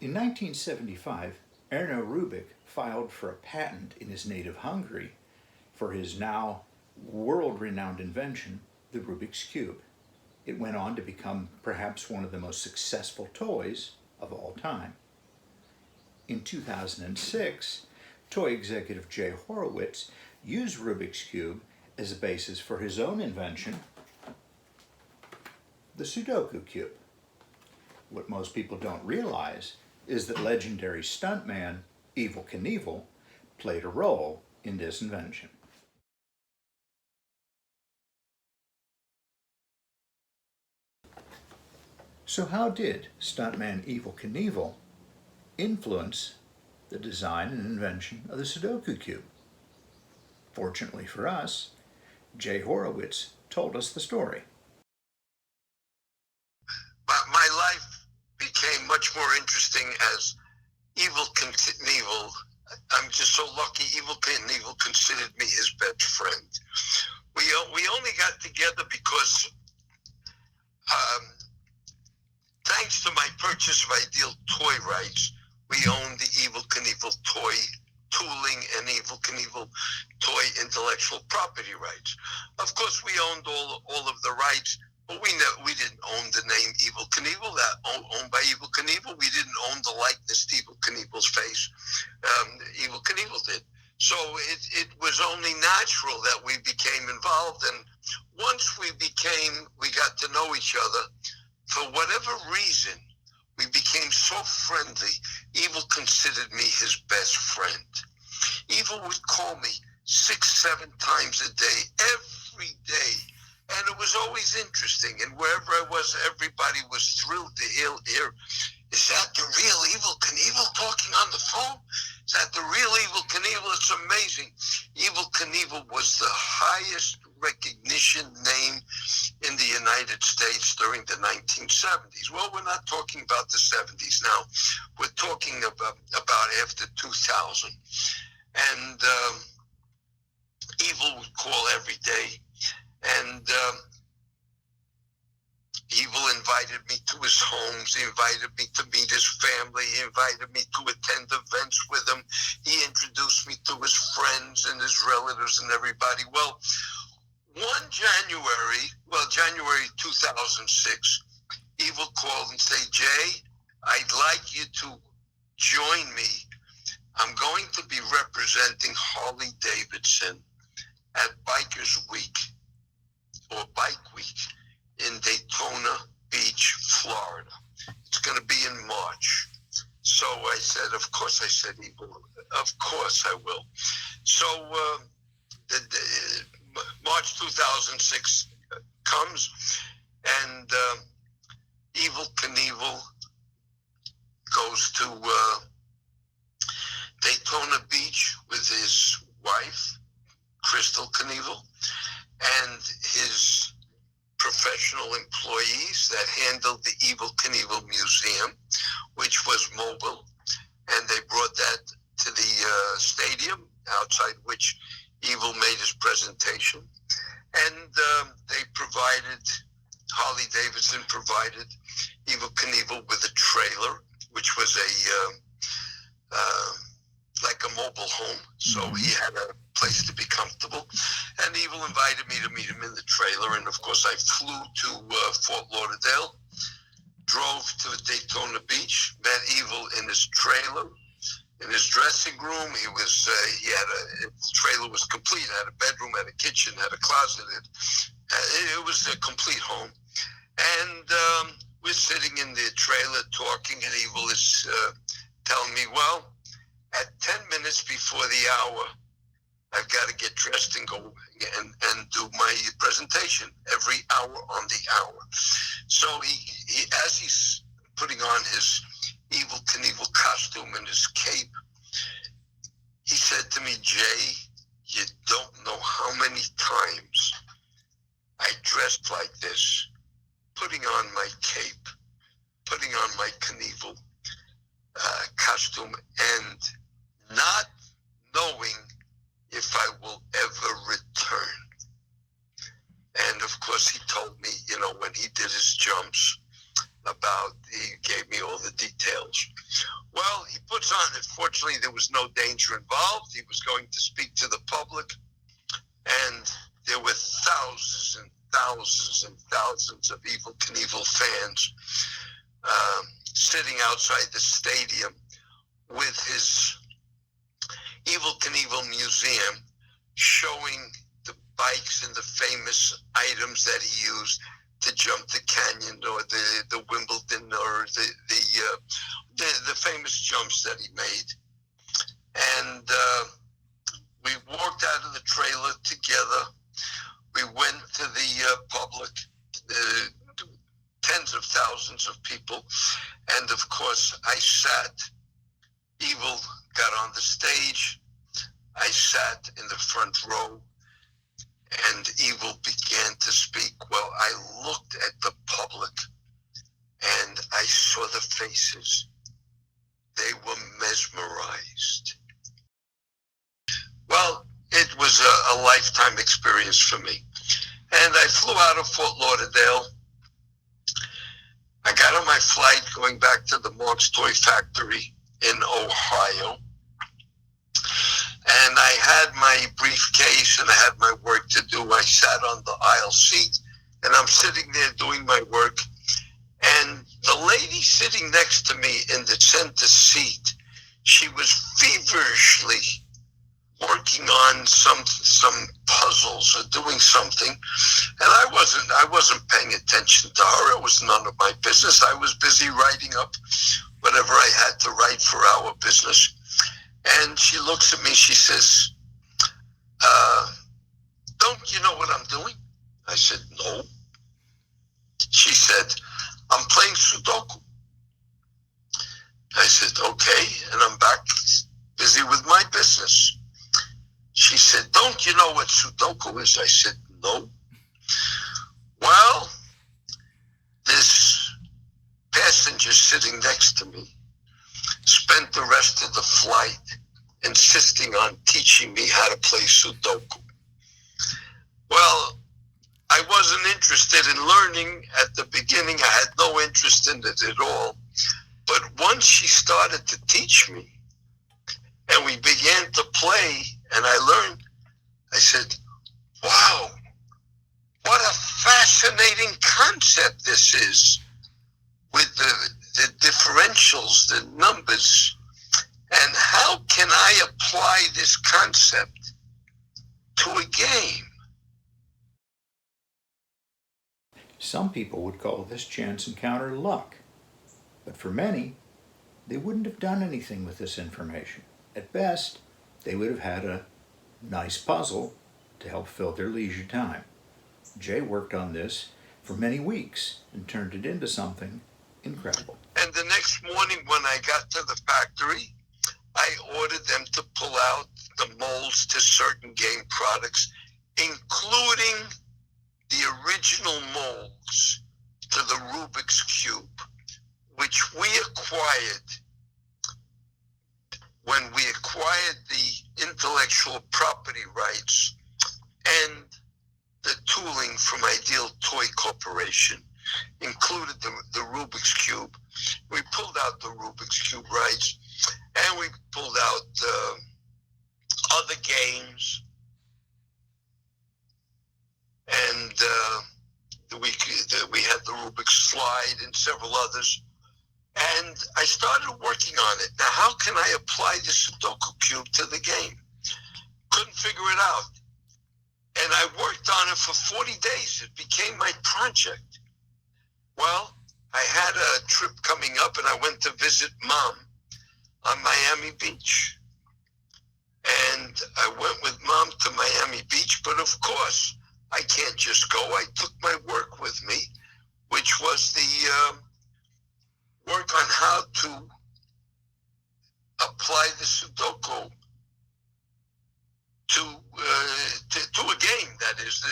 In 1975, Erno Rubik filed for a patent in his native Hungary for his now world-renowned invention, the Rubik's Cube. It went on to become perhaps one of the most successful toys of all time. In 2006, toy executive Jay Horowitz used Rubik's Cube as a basis for his own invention, the Sudoku Cube. What most people don't realize is that legendary stuntman Evel Knievel played a role in this invention. So how did stuntman Evel Knievel influence the design and invention of the Sudoku Cube? Fortunately for us, Jay Horowitz told us the story. My life became much more interesting as Evel Knievel. I'm just so lucky Evel Knievel considered me his best friend. We only got together because thanks to my purchase of Ideal toy rights, we owned the Evel Knievel toy tooling and Evel Knievel toy intellectual property rights. Of course, we owned all of the rights, but we didn't own the name Evel Knievel, that owned by Evel Knievel. We didn't own the likeness to Evel Knievel's face. Evel Knievel did. So it was only natural that we became involved. And once we got to know each other, for whatever reason, we became so friendly. Evel considered me his best friend. Evel would call me 6-7 times a day, every day. And it was always interesting. And wherever I was, everybody was thrilled to hear, is that the real Evel Knievel talking on the phone? Is that the real Evel Knievel? It's amazing. Evel Knievel was the highest recognition name in the United States during the 1970s. Well, we're not talking about the 70s now. We're talking about after 2000. And Evel would call every day. And Evel invited me to his homes. He invited me to meet his family. He invited me to attend events with him. He introduced me to his friends and his relatives and everybody. Well, January 2006, Evel called and said, Jay, I'd like you to join me. I'm going to be representing Harley Davidson at Bikers Week or Bike Week in Daytona Beach, Florida. It's going to be in March. So I said, of course, Evel, of course I will. So March 2006 comes, and Evel Knievel goes to Daytona Beach with his wife, Crystal Knievel, and his professional employees that handled the Evel Knievel Museum, which was mobile, and they brought that to the stadium outside which Evel made his presentation, and Harley Davidson provided Evel Knievel with a trailer, which was like a mobile home, so he had a place to be comfortable. And Evel invited me to meet him in the trailer, and of course I flew to Fort Lauderdale, drove to Daytona Beach, met Evel in his trailer, in his dressing room. The trailer was complete, had a bedroom, had a kitchen, had a closet. It was a complete home. And we're sitting in the trailer talking, and Evel is telling me, well, at 10 minutes before the hour, I've got to get dressed and go and do my presentation every hour on the hour. So he as he's putting on his Evel Knievel costume and his cape, he said to me, Jay, you don't know how many times I dressed like this, putting on my cape, putting on my Knievel costume, and not knowing if I will ever return. And of course he told me, when he did his jumps, he gave me all the details. what's on it. Fortunately, there was no danger involved. He was going to speak to the public, and there were thousands and thousands and thousands of Evel Knievel fans sitting outside the stadium with his Evel Knievel Museum showing the bikes and the famous items that he used to jump the canyon or the Wimbledon or the famous jumps that he made. And we walked out of the trailer together. We went to the public, tens of thousands of people. And of course, I sat. Evel got on the stage. I sat in the front row, and Evel began to speak. Well, I looked at the public, and I saw the faces. They were mesmerized. Well, it was a lifetime experience for me. And I flew out of Fort Lauderdale. I got on my flight going back to the Mark's Toy Factory in Ohio. And I had my briefcase and I had my work to do. I sat on the aisle seat and I'm sitting there doing my work. And the lady sitting next to me in the center seat, she was feverishly working on some puzzles or doing something. And I wasn't paying attention to her. It was none of my business. I was busy writing up whatever I had to write for our business. And she looks at me, she says, don't you know what I'm doing? I said, no. She said, I'm playing Sudoku. I said, okay, and I'm back busy with my business. She said, don't you know what Sudoku is? I said, no. Well, this passenger sitting next to me spent the rest of the flight insisting on teaching me how to play Sudoku. Well, I wasn't interested in learning at the beginning. I had no interest in it at all. But once she started to teach me and we began to play and I learned, I said, wow, what a fascinating concept this is with the differentials, the numbers, and how can I apply this concept to a game? Some people would call this chance encounter luck, but for many, they wouldn't have done anything with this information. At best, they would have had a nice puzzle to help fill their leisure time. Jay worked on this for many weeks and turned it into something incredible. And the next morning when I got to the factory, I ordered them to pull out the molds to certain game products, including the original molds to the Rubik's Cube, which we acquired when we acquired the intellectual property rights and the tooling from Ideal Toy Corporation, included the Rubik's Cube. We pulled out the Rubik's Cube rights, and we pulled out other games, and we had the Rubik's Slide and several others. And I started working on it. Now, how can I apply the Sudoku Cube to the game? Couldn't figure it out. And I worked on it for 40 days. It became my project. Well, I had a trip coming up, and I went to visit Mom on Miami Beach. And I went with Mom to Miami Beach, but of course, I can't just go. I took my work with me, which was the work on how to apply the Sudoku to a game. That is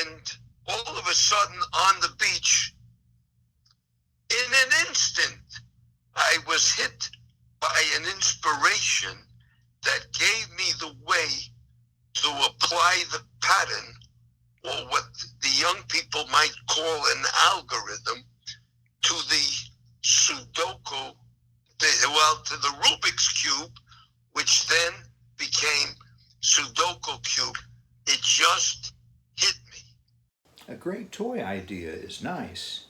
and all of a sudden on the beach, in an instant, I was hit by an inspiration that gave me the way to apply the pattern, or what the young people might call an algorithm, to the Sudoku Well, to the Rubik's Cube, which then became Sudoku Cube, it just hit me. A great toy idea is nice,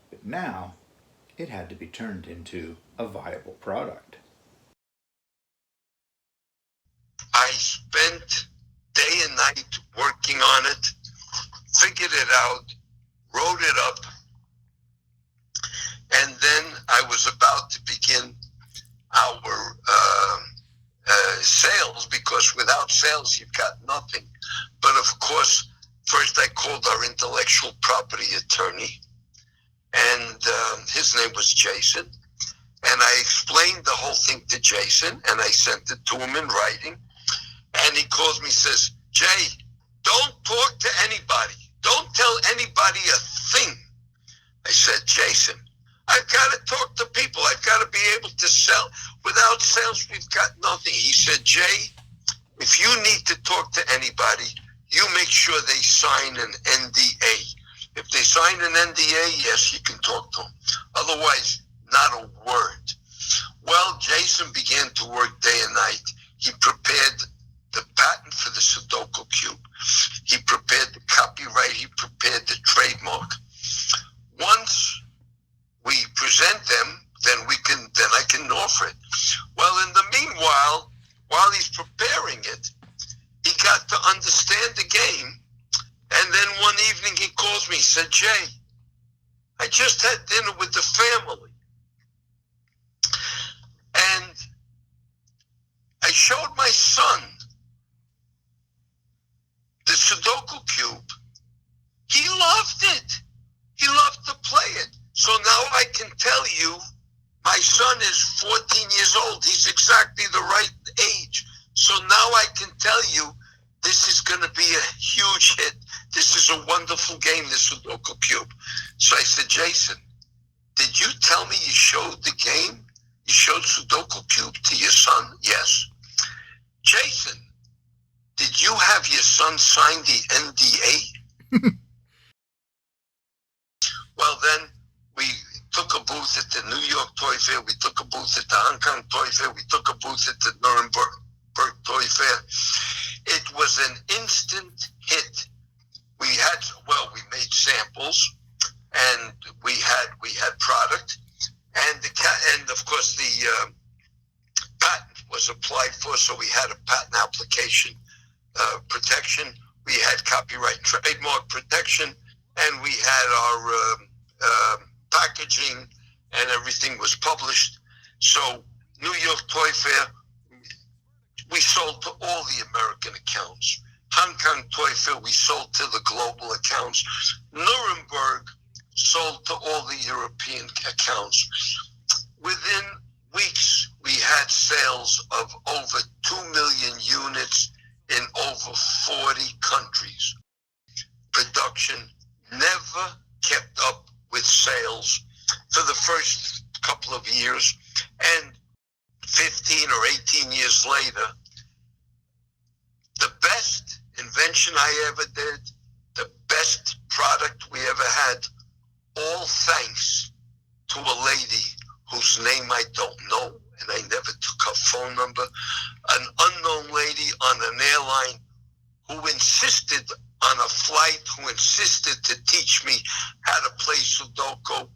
but now it had to be turned into a viable product. I spent day and night working on it, figured it out, wrote it up, and then I was about to begin our sales, because without sales you've got nothing. But of course, first I called our intellectual property attorney, and his name was Jason, and I explained the whole thing to Jason, and I sent it to him in writing, and he calls me, says, Jay, don't talk to anybody. Don't tell anybody a thing. I said, Jason, I've got to talk to people. I've got to be able to sell. Without sales, we've got nothing. He said, Jay, if you need to talk to anybody, you make sure they sign an NDA. If they sign an NDA, yes, you can talk to them. Otherwise, not a word. Well, Jason began to work day and night. He prepared the patent for the Sudoku Cube. He prepared the copyright. He prepared the trademark. Once we present them, then I can offer it. Well, in the meanwhile, while he's preparing it, he got to understand the game. And then one evening he calls me, he said, Jay, I just had dinner with the family. And I showed my son the Sudoku Cube. He loved it. He loved to play it. So now I can tell you, my son is 14 years old. He's exactly the right age. So now I can tell you, this is going to be a huge hit. This is a wonderful game, the Sudoku Cube. So I said, Jason, did you tell me you showed the game? You showed Sudoku Cube to your son? Yes. Jason, did you have your son sign the NDA? Well, then we took a booth at the New York Toy Fair. We took a booth at the Hong Kong Toy Fair. We took a booth at the Nuremberg Toy Fair. It was an instant hit. We made samples, and we had product, and of course the patent was applied for, so we had a patent application protection. We had copyright trademark protection, and we had our packaging, and everything was published. So New York Toy Fair, we sold to all the American accounts. Hong Kong Toy Fair, we sold to the global accounts. Nuremberg sold to all the European accounts. Within weeks, we had sales of over 2 million units in over 40 countries. Production never kept up with sales for the first couple of years, and 15 or 18 years later, the best invention I ever did, the best product we ever had, all thanks to a lady whose name I don't know, and I never took her phone number, an unknown lady on an airline who insisted on a flight, who insisted to teach me how to play Sudoku.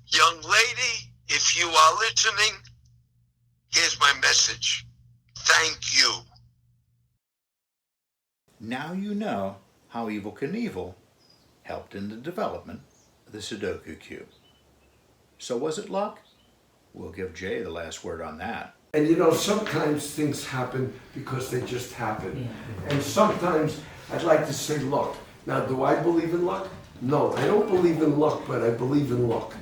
Young lady, if you are listening, here's my message. Thank you. Now you know how Evel Knievel helped in the development of the Sudoku Cube. So was it luck? We'll give Jay the last word on that. And you know, sometimes things happen because they just happen. Yeah. And sometimes I'd like to say luck. Now, do I believe in luck? No, I don't believe in luck, but I believe in luck.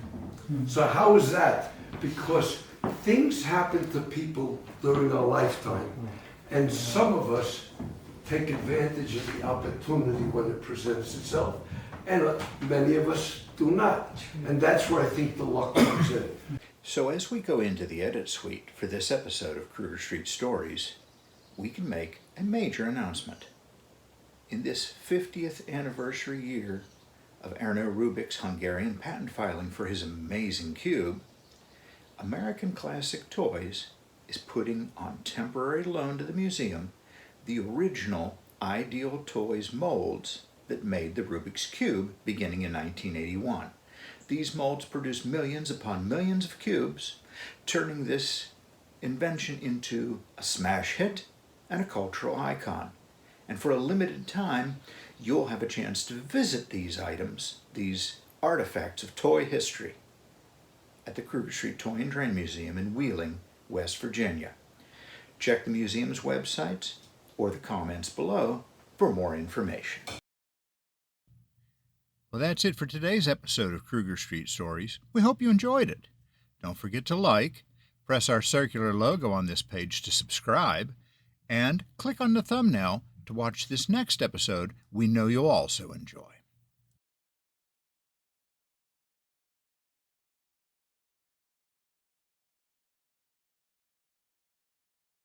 So how is that? Because things happen to people during our lifetime. And some of us take advantage of the opportunity when it presents itself. And many of us do not. And that's where I think the luck comes in. So as we go into the edit suite for this episode of Kruger Street Stories, we can make a major announcement. In this 50th anniversary year of Erno Rubik's Hungarian patent filing for his amazing cube, American Classic Toys is putting on temporary loan to the museum the original Ideal Toys molds that made the Rubik's Cube beginning in 1981. These molds produce millions upon millions of cubes, turning this invention into a smash hit and a cultural icon. And for a limited time, you'll have a chance to visit these items, these artifacts of toy history, at the Kruger Street Toy and Train Museum in Wheeling, West Virginia. Check the museum's website or the comments below for more information. Well, that's it for today's episode of Kruger Street Stories. We hope you enjoyed it. Don't forget to like, press our circular logo on this page to subscribe, and click on the thumbnail to watch this next episode we know you'll also enjoy.